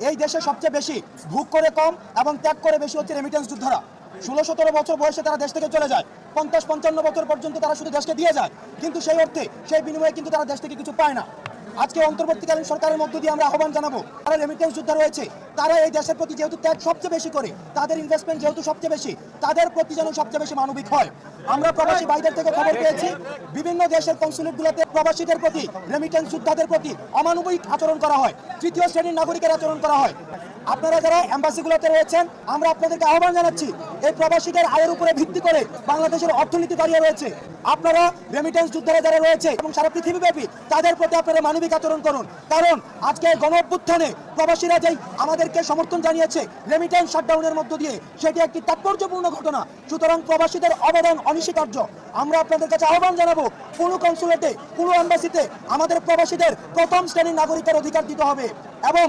এই দেশে সবচেয়ে বেশি ভোগ করে কম এবং ত্যাগ করে বেশি হচ্ছে রেমিটেন্স যোদ্ধারা। 16-17 বছর বয়সে তারা দেশ থেকে চলে যায়, 50-55 বছর পর্যন্ত তারা শুধু দেশকে দিয়ে যায়, কিন্তু সেই অর্থে সেই বিনিময়ে কিন্তু তারা দেশ থেকে কিছু পায় না। আজকে অন্তর্বর্তীকালীন সরকারের মধ্য দিয়ে আমরা আহ্বান জানাবো, তারা রেমিটেন্স যোদ্ধা রয়েছে, তারা এই দেশের প্রতি যেহেতু ত্যাগ সবচেয়ে বেশি করে, তাদের ইনভেস্টমেন্ট যেহেতু সবচেয়ে বেশি, তাদের প্রতি যেন সবচেয়ে বেশি মানবিক হয়। আমরা প্রবাসী ভাইদের থেকে খবর পেয়েছি বিভিন্ন দেশের কনসুলেটগুলোতে প্রবাসীদের প্রতি, রেমিটেন্স যোদ্ধাদের প্রতি অমানবিক আচরণ করা হয়, তৃতীয় শ্রেণীর নাগরিকের আচরণ করা হয়। আপনারা যারা এম্বাসিগুলোতে রয়েছেন, আমরা আপনাদেরকে আহ্বান জানাচ্ছি, এই প্রবাসীদের আয়ের উপরে ভিত্তি করে বাংলাদেশের অর্থনীতি দাঁড়িয়ে রয়েছে। আপনারা রেমিটেন্স যোদ্ধারা যারা রয়েছে এবং সারা পৃথিবীব্যাপী, তাদের প্রতি আপনারা মানবিক আচরণ করুন। কারণ আজকে গণ অভ্যুত্থানে প্রবাসীরা যেই আমাদেরকে সমর্থন জানিয়েছে রেমিটেন্স শাটডাউনের মধ্য দিয়ে, সেটি একটি তাৎপর্যপূর্ণ ঘটনা। সুতরাং প্রবাসীদের অবদান অনস্বীকার্য। আমরা আপনাদের কাছে আহ্বান জানাবো, কোনো কনসুলেটে, কোনো এম্বাসিতে আমাদের প্রবাসীদের প্রথম শ্রেণীর নাগরিকের অধিকার দিতে হবে এবং